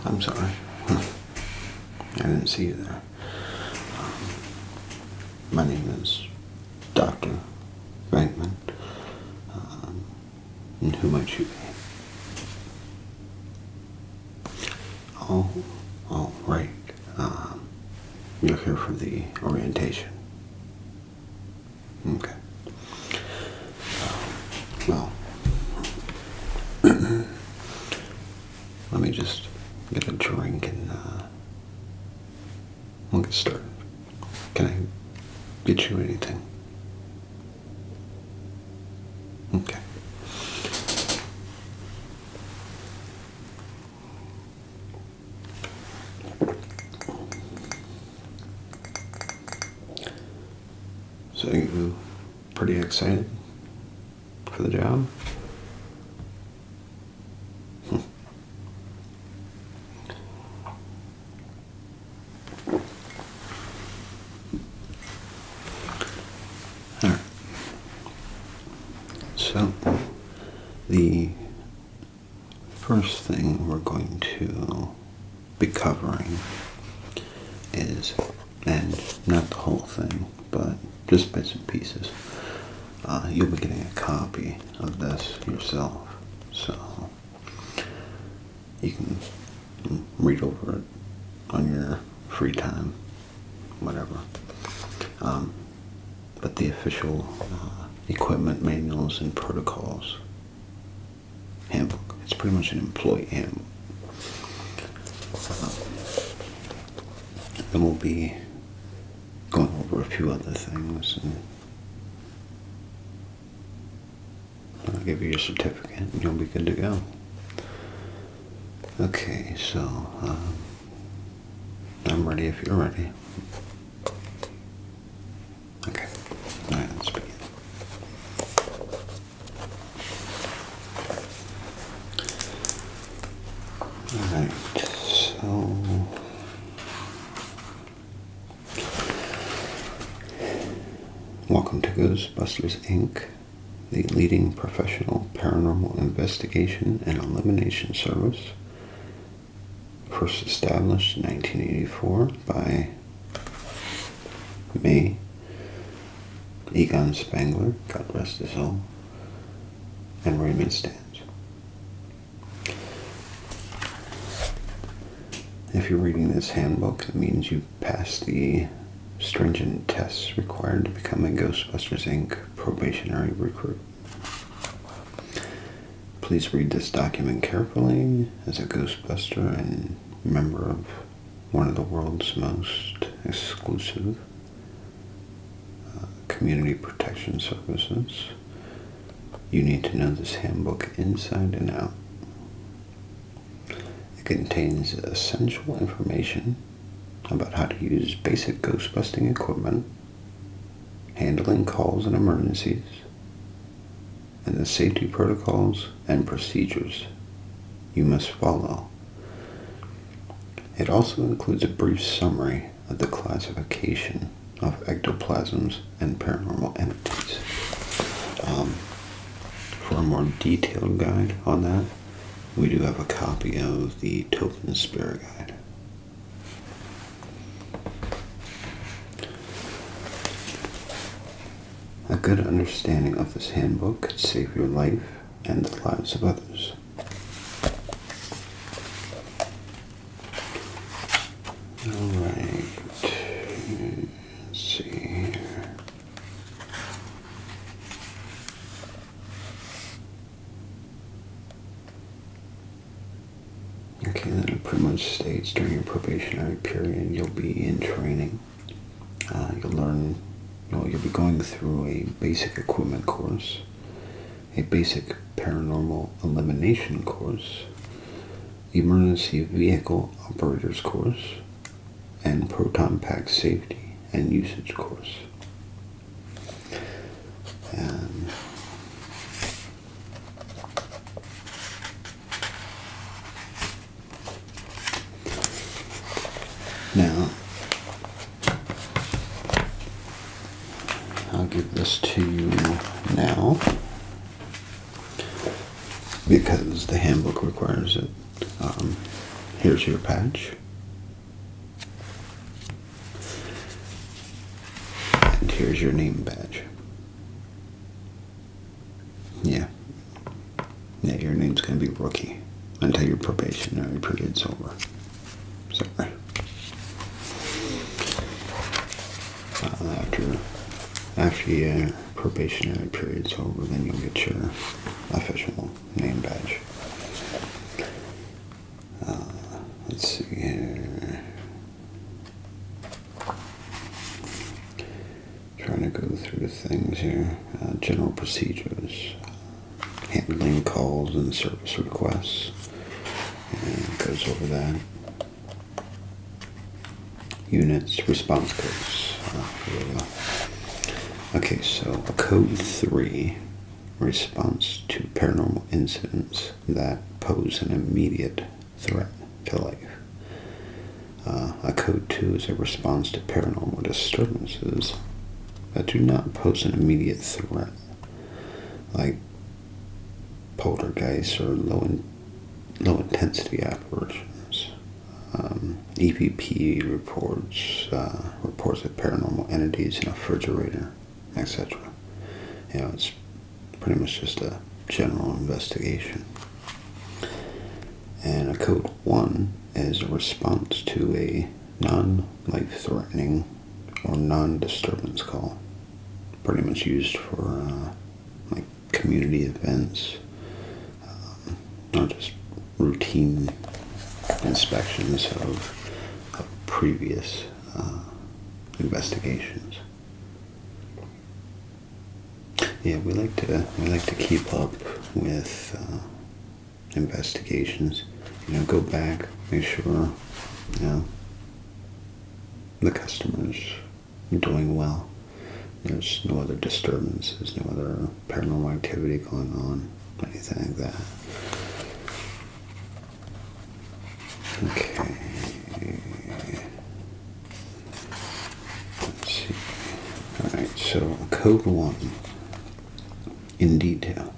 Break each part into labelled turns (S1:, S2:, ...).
S1: I'm sorry. I didn't see you there. My name is Dr. Bankman. And who might you be? Oh, right. You're here for the orientation. Okay. Well, let me just get a drink and we'll get started. Can I get you anything? Okay. So you pretty excited for the job? Alright. So the first thing we're going to be covering is, and not the whole thing, but just bits and pieces. You'll be getting a copy of this yourself, so you can read over it on your free time, whatever. But the official equipment manuals and protocols handbook, it's pretty much an employee handbook. And we'll be going over a few other things, and I'll give you your certificate and you'll be good to go. Okay, so I'm ready if you're ready. Okay, alright, let's begin. Alright, so welcome to Ghostbusters, Inc., the leading professional paranormal investigation and elimination service. First established in 1984 by me, Egon Spangler, God rest his soul, and Raymond Stantz. If you're reading this handbook, it means you passed the stringent tests required to become a Ghostbusters, Inc. probationary recruit. Please read this document carefully as a Ghostbuster and member of one of the world's most exclusive community protection services. You need to know this handbook inside and out. It contains essential information about how to use basic ghost busting equipment, handling calls and emergencies, and the safety protocols and procedures you must follow. It also includes a brief summary of the classification of ectoplasms and paranormal entities. For a more detailed guide on that, we do have a copy of the Token Spirit Guide. A good understanding of this handbook could save your life and the lives of others. Alright, let's see here. Okay, then it pretty much states during your probationary period you'll be in training. You'll be going through a basic equipment course, a basic paranormal elimination course, emergency vehicle operators course, and Proton Pack safety and usage course. Now, I'll give this to you now because the handbook requires it. here's your patch. And here's your name badge. Yeah, your name's going to be Rookie until your probationary period's over. Sorry. After your probationary period's over, then you'll get your official name badge. Let's see here. Trying to go through the things here. General procedures. Handling calls and service requests. And it goes over that. Units, response codes. Here we go. Okay, so code 3, response to paranormal incidents that pose an immediate threat to life. A code 2 is a response to paranormal disturbances that do not pose an immediate threat, like poltergeists or low intensity apparitions. EVP reports of paranormal entities in a refrigerator, etc. It's pretty much just a general investigation. And a code 1 is a response to a non-life-threatening or non-disturbance call. Pretty much used for like community events, or just routine inspections of previous investigations. Yeah, we like to keep up with investigations. Go back, make sure the customer's doing well. There's no other disturbances, no other paranormal activity going on, anything like that. Okay. Let's see. Alright, so code 1 in detail.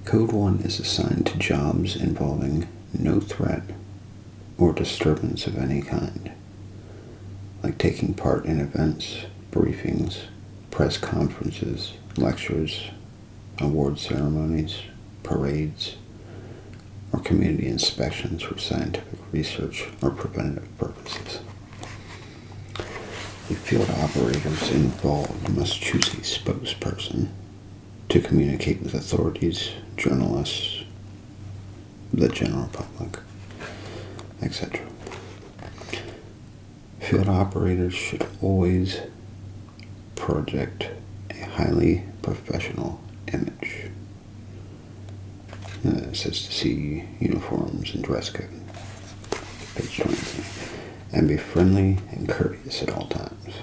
S1: Code 1 is assigned to jobs involving no threat or disturbance of any kind, like taking part in events, briefings, press conferences, lectures, award ceremonies, parades, or community inspections for scientific research or preventative purposes. The field operators involved must choose a spokesperson to communicate with authorities, journalists, the general public, etc. Field operators should always project a highly professional image. It says to see uniforms and dress code. Page 23. And be friendly and courteous at all times.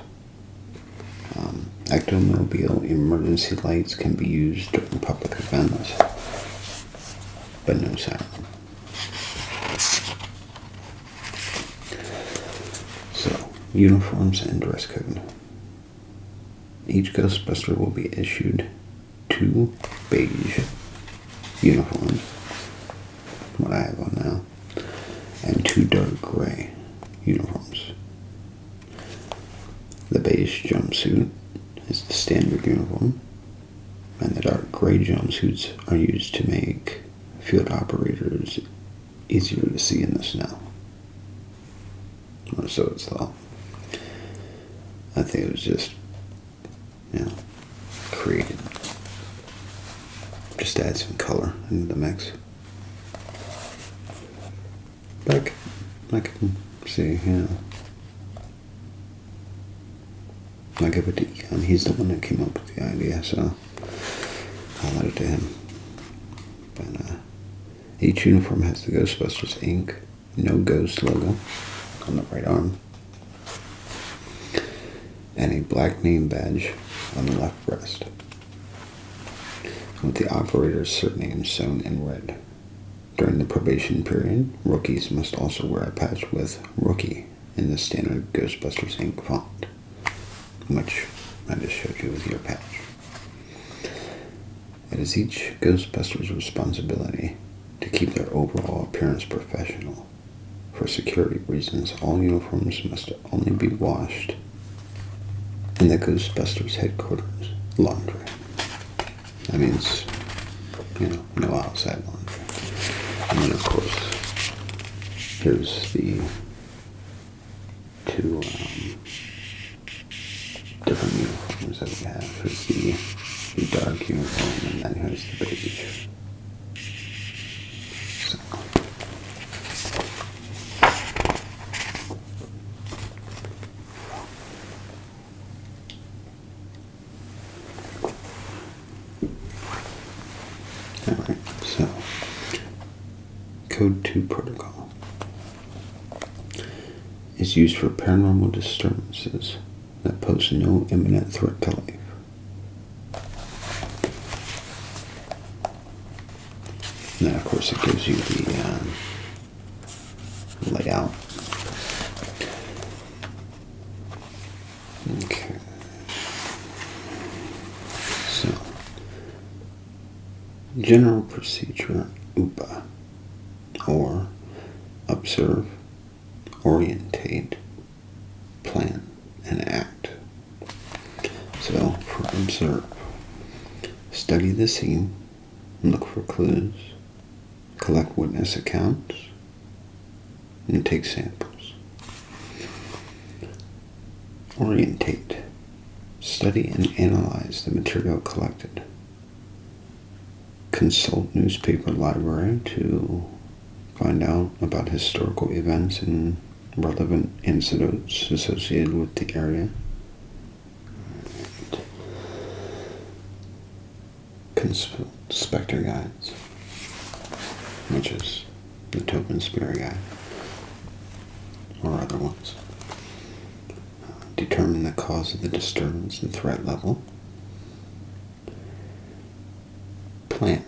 S1: Ectomobile emergency lights can be used during public events, but no siren. So, uniforms and dress code. Each Ghostbuster will be issued 2 beige uniforms, what I have on now, and 2 dark gray uniforms. The beige jumpsuit is the standard uniform, and the dark gray jumpsuits are used to make field operators easier to see in the snow. Or so it's thought. I think it was just, created just to add some color into the mix. But I can see, I give it to Ian. He's the one that came up with the idea, so I'll let it to him. But each uniform has the Ghostbusters Inc. No Ghost logo on the right arm, and a black name badge on the left breast, with the operator's surname sewn in red. During the probation period, rookies must also wear a patch with Rookie in the standard Ghostbusters Inc. font, which I just showed you with your patch. It is each Ghostbuster's responsibility to keep their overall appearance professional for security reasons, all uniforms must only be washed in the Ghostbusters headquarters laundry. That means, no outside laundry. And then, of course, here's the two different uniforms that we have. Here's the dark uniform, and then here's the beige. So. Alright, so Code 2 protocol is used for paranormal disturbances that pose no imminent threat to life. And then, of course, it gives you the layout. Okay. So, general procedure, UPA, or observe, orientate, plan, and act. So, for observe, study the scene, look for clues, collect witness accounts, and take samples. Orientate, study and analyze the material collected. Consult newspaper library to find out about historical events and relevant incidents associated with the area. Consult Spectre guides, which is the Tobin Spirit Guide, or other ones. Determine the cause of the disturbance and threat level. Plan.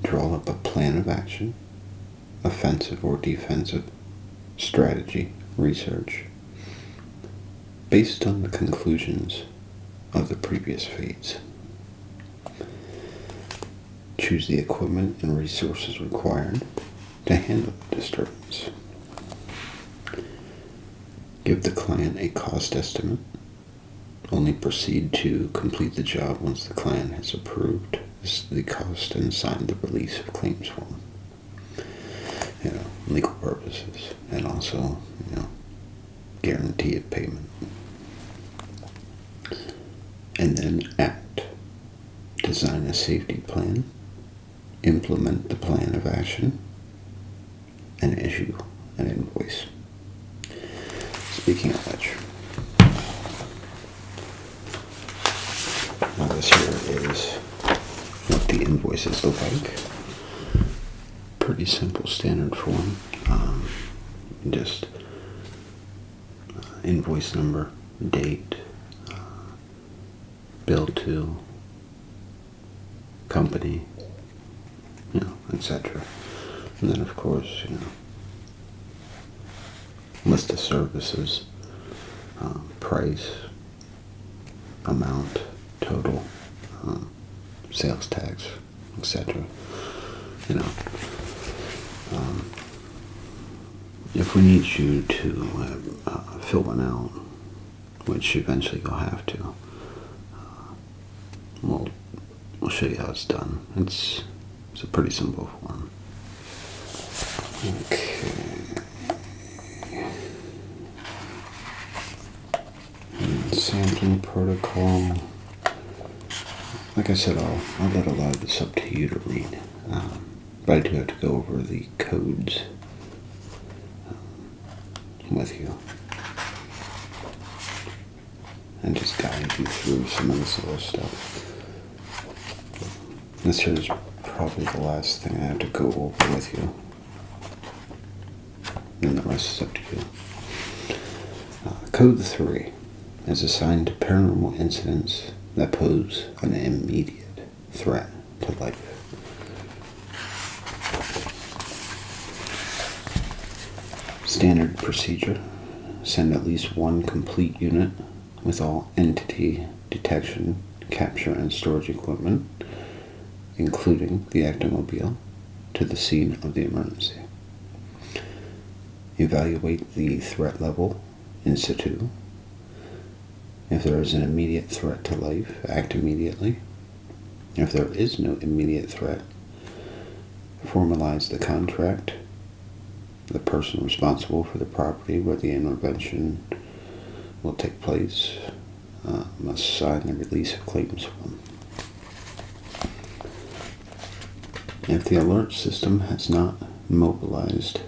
S1: Draw up a plan of action, offensive or defensive, strategy, research, based on the conclusions of the previous phase. Choose the equipment and resources required to handle the disturbance. Give the client a cost estimate. Only proceed to complete the job once the client has approved the cost and signed the release of claims form. Legal purposes, and also, guarantee of payment. And then act. Design a safety plan, implement the plan of action, and issue an invoice. Speaking of which, now this here is what the invoices look like. Pretty simple standard form. Just invoice number, date, bill to, company, etc. And then, of course, list of services, price, amount, total, sales tax, etc. If we need you to fill one out, which eventually you'll have to, we'll show you how it's done. It's a pretty simple form. Okay. And sampling protocol. Like I said, I'll let a lot of this up to you to read. But I do have to go over the codes with you and just guide you through some of this other stuff. This here is probably the last thing I have to go over with you, and the rest is up to you. Code 3 is assigned to paranormal incidents that pose an immediate threat to life. Standard procedure: send at least one complete unit with all entity detection, capture, and storage equipment, including the Ectomobile, to the scene of the emergency. Evaluate the threat level in situ. If there is an immediate threat to life, act immediately. If there is no immediate threat, formalize the contract. The person responsible for the property where the intervention will take place must sign the release of claims form. If the alert system has not mobilized,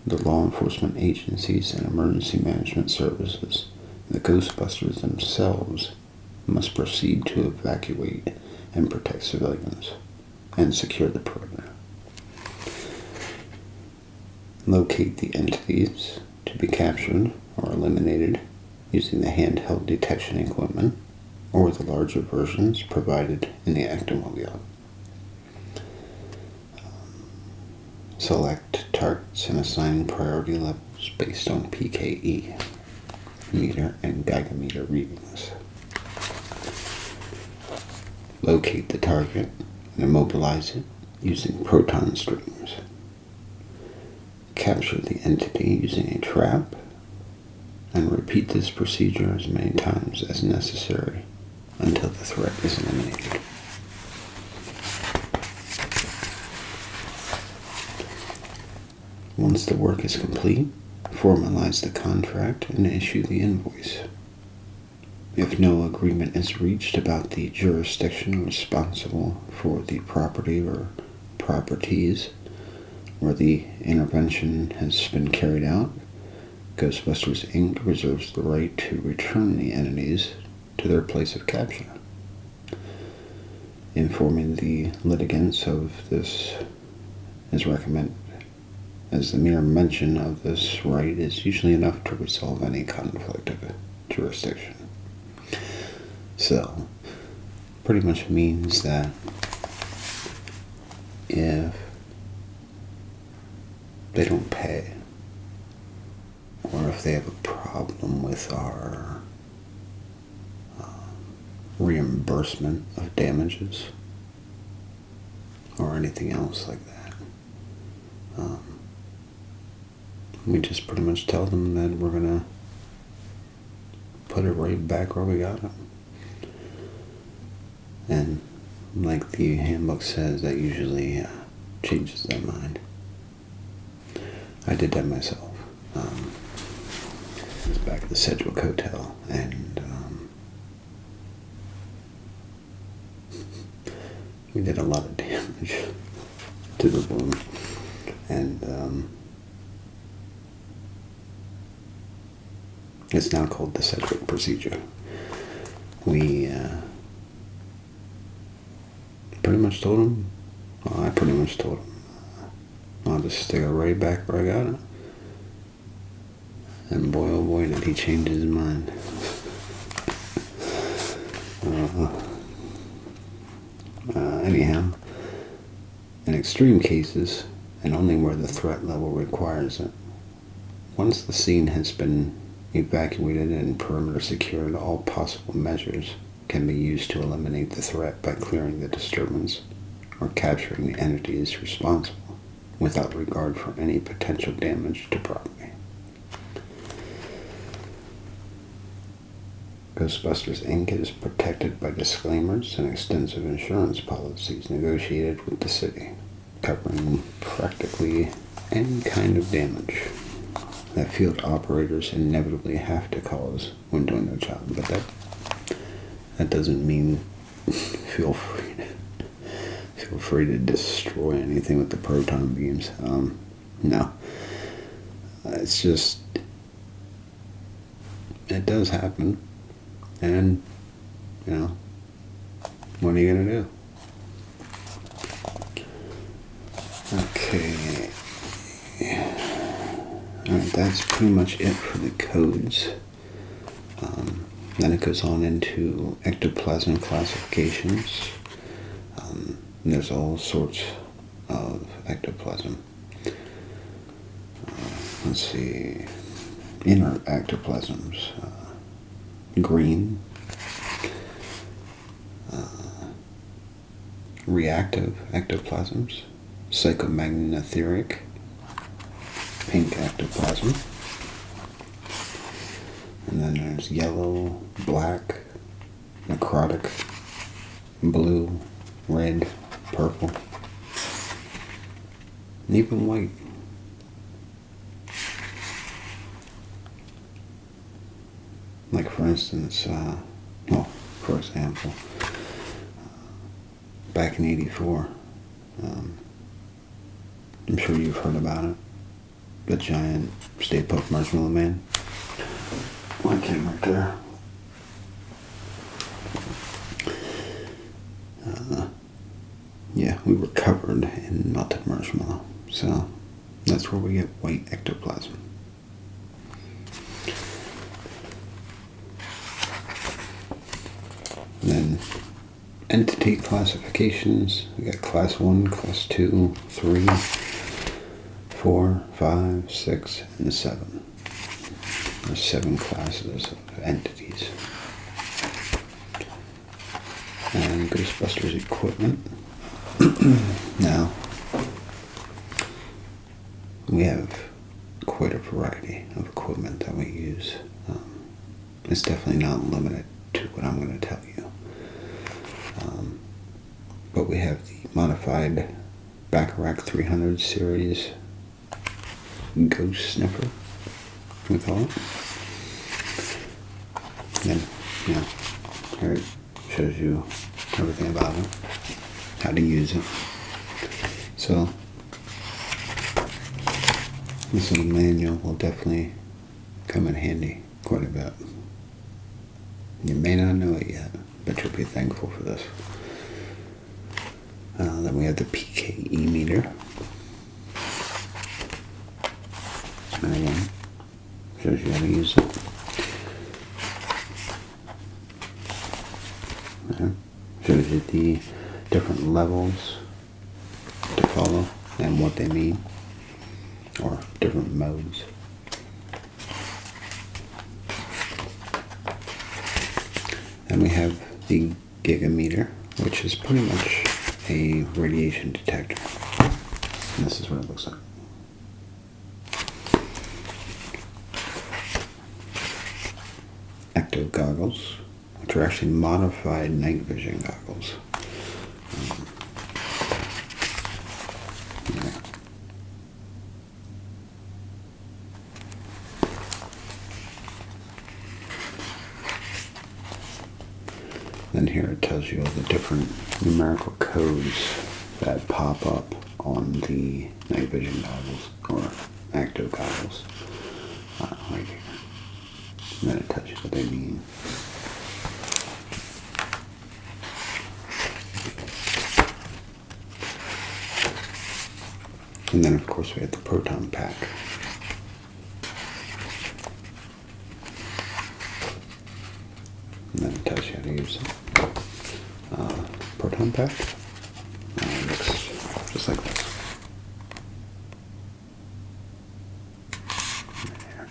S1: the law enforcement agencies and emergency management services, the Ghostbusters themselves, must proceed to evacuate and protect civilians and secure the perimeter. Locate the entities to be captured or eliminated using the handheld detection equipment or the larger versions provided in the Ectomobile. Select targets and assign priority levels based on Pke Meter and Gigameter readings. Locate the target and immobilize it using proton streams. Capture the entity using a trap and repeat this procedure as many times as necessary until the threat is eliminated. Once the work is complete, formalize the contract and issue the invoice. If no agreement is reached about the jurisdiction responsible for the property or properties where the intervention has been carried out, Ghostbusters Inc. reserves the right to return the entities to their place of capture. Informing the litigants of this is recommended, as the mere mention of this right is usually enough to resolve any conflict of jurisdiction. So, pretty much means that if they don't pay, or if they have a problem with our reimbursement of damages, or anything else like that, we just pretty much tell them that we're going to put it right back where we got it. And like the handbook says, that usually changes their mind. I did that myself. I was back at the Sedgwick Hotel, and we did a lot of damage to the room. And it's now called the Sedgwick procedure. We pretty much told him, well, I pretty much told him, I'll just stick it right back where I got it. And boy, oh boy, did he change his mind. Anyhow, in extreme cases, and only where the threat level requires it, once the scene has been evacuated and perimeter secured, all possible measures can be used to eliminate the threat by clearing the disturbance or capturing the entities responsible without regard for any potential damage to property. Ghostbusters Inc. is protected by disclaimers and extensive insurance policies negotiated with the city, covering practically any kind of damage that field operators inevitably have to cause when doing their job. But that doesn't mean feel free to destroy anything with the proton beams. No. It's just, it does happen. And, you know, what are you going to do? Okay. Alright, that's pretty much it for the codes. Then it goes on into Ectoplasm Classifications. There's all sorts of ectoplasm. Let's see. Inert ectoplasms. Green. Reactive ectoplasms. Psychomagnetheric. pink ectoplasm. And then there's yellow, black, necrotic, blue, red, purple, and even white. Like for instance, for example, back in '84, I'm sure you've heard about it, the giant Stay Puft Marshmallow Man. One came right there. Yeah, we were covered in melted marshmallow, so that's where we get white ectoplasm. Then entity classifications, we got class 1, class 2, 3, 4, 5, 6, and 7. There's 7 classes of entities. And Ghostbusters equipment. Now, we have quite a variety of equipment that we use. It's definitely not limited to what I'm going to tell you. But we have the modified Bacharach 300 series Ghost Sniffer, we call it. And then, here it shows you everything about it, how to use it. So, this little manual will definitely come in handy quite a bit. You may not know it yet, but you'll be thankful for this. Then we have the Pke Meter. And again, shows you how to use it. There. Shows you the different levels to follow and what they mean, or different modes. And we have the Gigameter, which is pretty much a radiation detector. And this is what it looks like. Ecto goggles, which are actually modified night vision goggles. Yeah. Then here it tells you all the different numerical codes that pop up on the night vision goggles, or Ecto goggles, right here. And then it tells you what they mean. And then of course we have the Proton Pack. And then it tells you how to use it. Proton Pack looks just like this. There.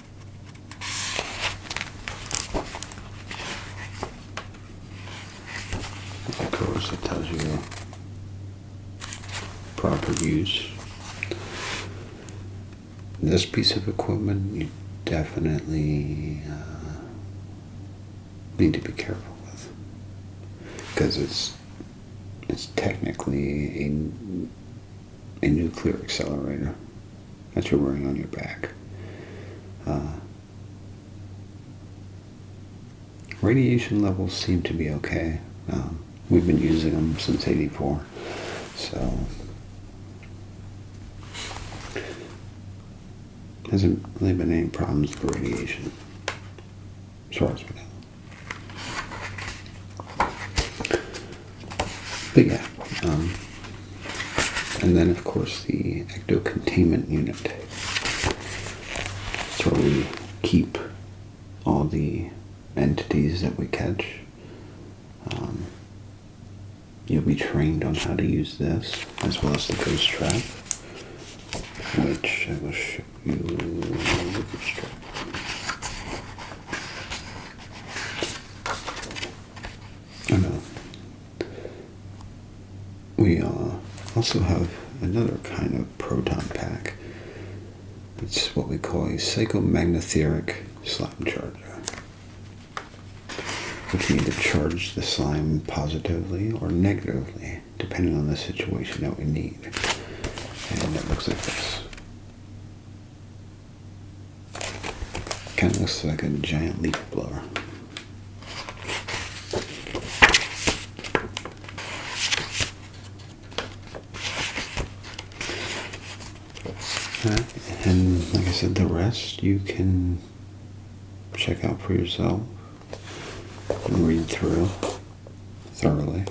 S1: Of course, it tells you proper use. This piece of equipment you definitely need to be careful with, because it's technically a nuclear accelerator that you're wearing on your back. Radiation levels seem to be okay. We've been using them since '84, so hasn't really been any problems with radiation, as far as we know. But yeah, and then of course the Ecto Containment unit. That's where we keep all the entities that we catch. You'll be trained on how to use this, as well as the ghost trap, which I will show you the ghost trap. Oh no. We also have another kind of proton pack, It's what we call a psychomagnetheric slime charger, which can either charge the slime positively or negatively, depending on the situation that we need. And it looks like this. Kind of looks like a giant leaf blower. And like I said, the rest you can check out for yourself and read through thoroughly.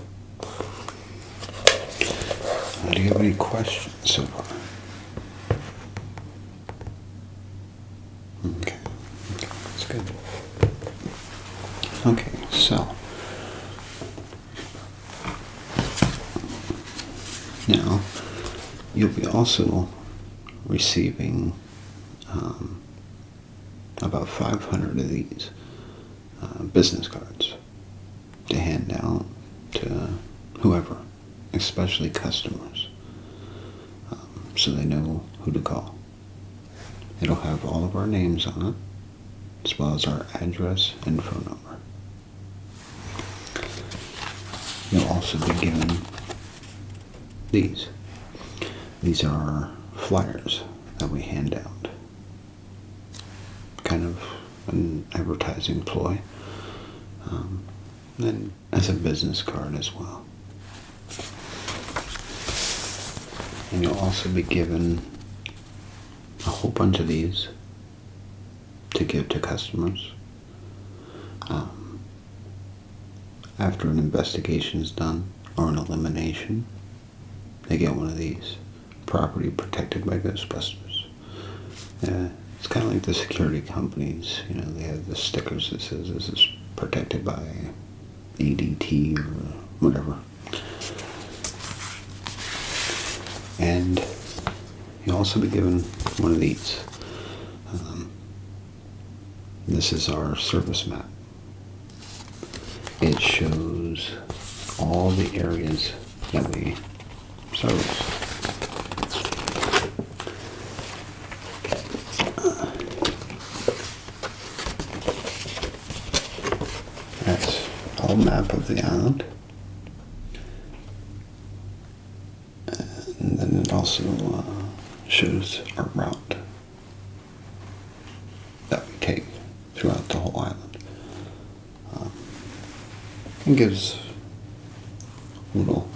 S1: Do you have any questions so far? Okay, that's good. Okay, so now you'll be also receiving about 500 of these business cards to hand out to whoever, especially customers, so they know who to call. It'll have all of our names on it, as well as our address and phone number. You'll also be given these. These are flyers that we hand out. Kind of an advertising ploy. And as a business card as well. And you'll also be given a whole bunch of these to give to customers. After an investigation is done or an elimination, they get one of these. Property protected by Ghostbusters. It's kind of like the security companies. You know, they have the stickers that says this is protected by ADT or whatever. And you'll also be given one of these. This is our service map. It shows all the areas that we service. That's a whole map of the island. And then it also shows our route that we take throughout the whole island. It gives a little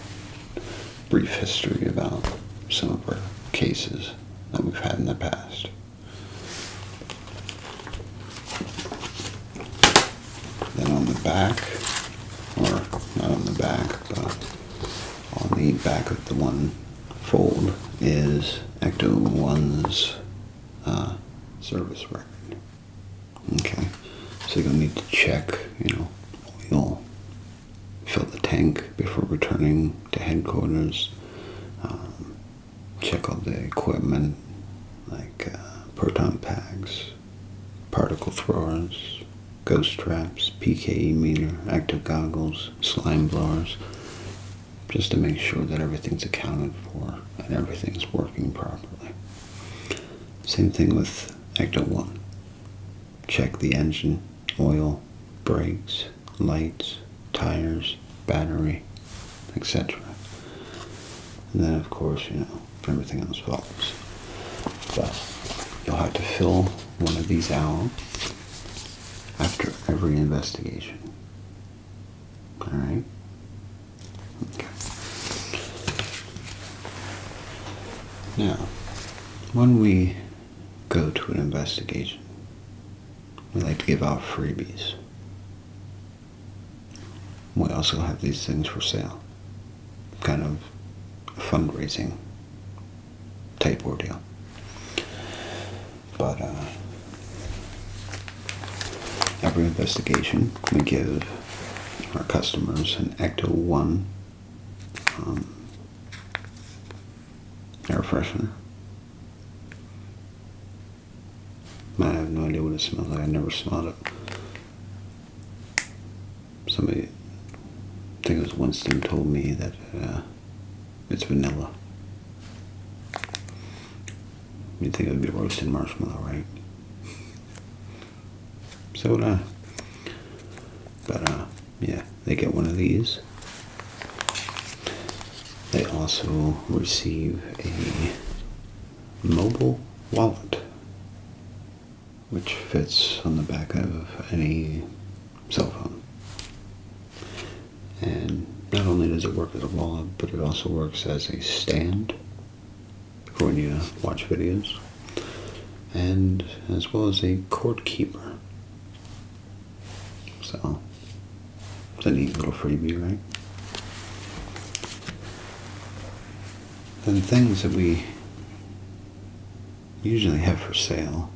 S1: brief history about some of our cases that we've had in the past. Then on the back, or not on the back, but on the back of the one fold is Ecto 1's service record. Okay, so you'll need to check, oil, fill the tank before returning to headquarters, check all the equipment like Proton Packs, particle throwers, ghost traps, Pke Meter, Ecto goggles, slime blowers, just to make sure that everything's accounted for and everything's working properly. Same thing with Ecto 1. Check the engine, oil, brakes, lights, tires, battery, etc. And then of course, everything else follows. But you'll have to fill one of these out after every investigation. Alright? Okay. Now, when we go to an investigation, we like to give out freebies. We also have these things for sale. Kind of a fundraising type ordeal. But every investigation, we give our customers an Ecto 1 air freshener. I have no idea what it smells like. I never smelled it. Somebody, I think it was Winston, told me that it's vanilla. You'd think it would be roasted marshmallow, right? So would I. But, yeah, they get one of these. They also receive a mobile wallet, which fits on the back of any cell phone. And not only does it work as a wallet, but it also works as a stand for when you watch videos, and as well as a cord keeper. So, it's a neat little freebie, right? Then things that we usually have for sale,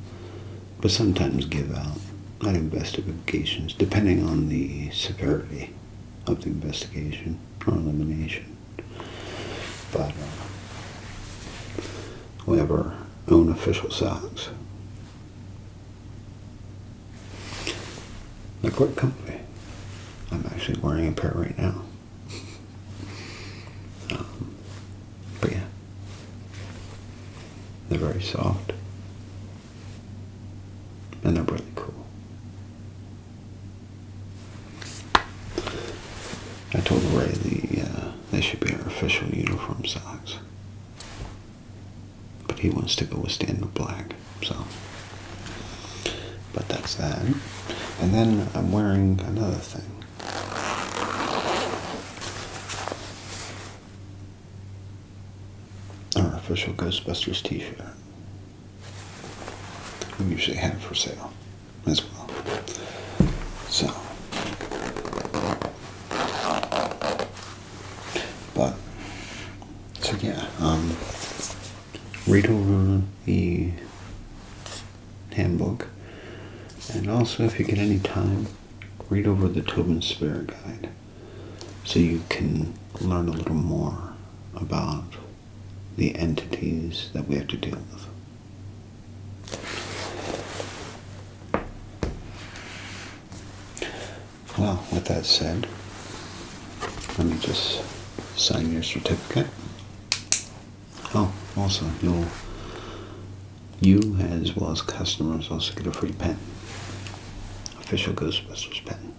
S1: but sometimes give out at investigations, depending on the severity of the investigation or elimination. But we have our own official socks. They're quite comfy. I'm actually wearing a pair right now. But yeah, they're very soft, and they're really cool. I told Ray they should be our official uniform socks, but he wants to go with standard black, so. But that's that. And then I'm wearing another thing. Our official Ghostbusters t-shirt. We usually have for sale as well. So, yeah, read over the handbook, and also if you get any time, read over the Tobin Spirit Guide, so you can learn a little more about the entities that we have to deal with. Well, with that said, let me just sign your certificate. Oh, also, you as well as customers also get a free pen. Official Ghostbusters pen.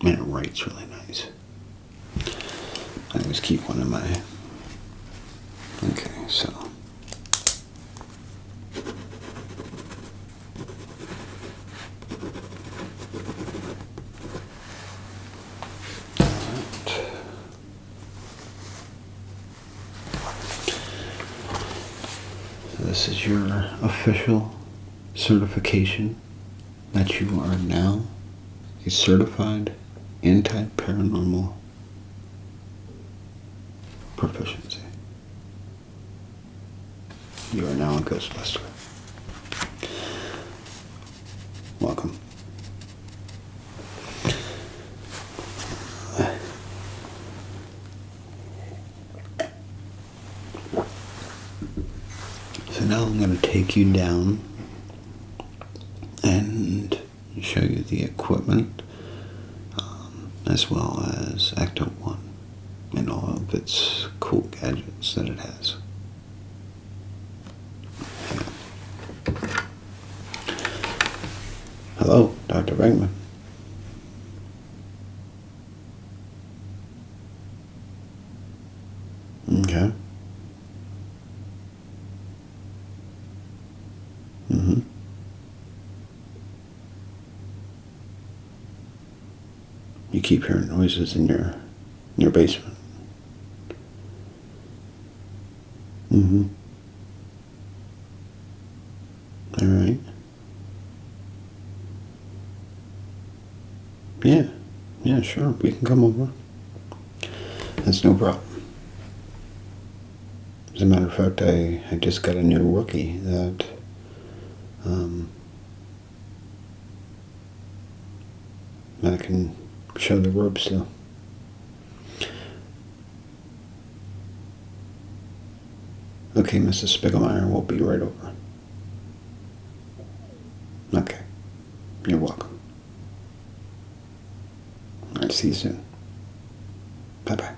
S1: And it writes really nice. I always keep one in my... Okay, so... This is your official certification that you are now a certified anti-paranormal proficiency. You are now a Ghostbuster. Welcome. So now I'm going to take you down and show you the equipment, as well as Ecto 1 and all of its cool gadgets that it has. Hello, Dr. Bregman. Okay. Mm-hmm. You keep hearing noises in your basement. Mm-hmm. All right. Yeah, sure. We can come over. That's no problem. As a matter of fact, I just got a new rookie that I can show the ropes to. Okay, Mrs. Spiegelmeyer, we'll be right over. Okay, you're welcome. All right, see you soon. Bye-bye.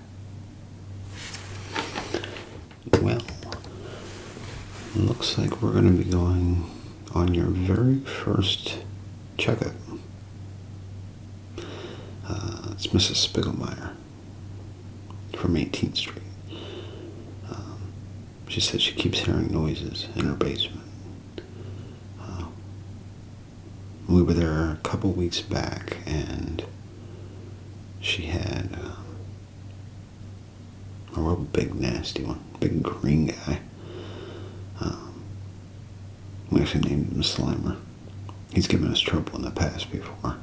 S1: Well, Looks like we're going to be going on your very first checkup. It's Mrs. Spiegelmeyer from 18th Street. She said she keeps hearing noises in her basement. We were there a couple weeks back, and she had a real big, nasty one, big green guy. We actually named him Slimer. He's given us trouble in the past before.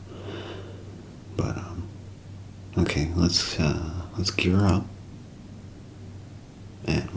S1: But okay, let's gear up, and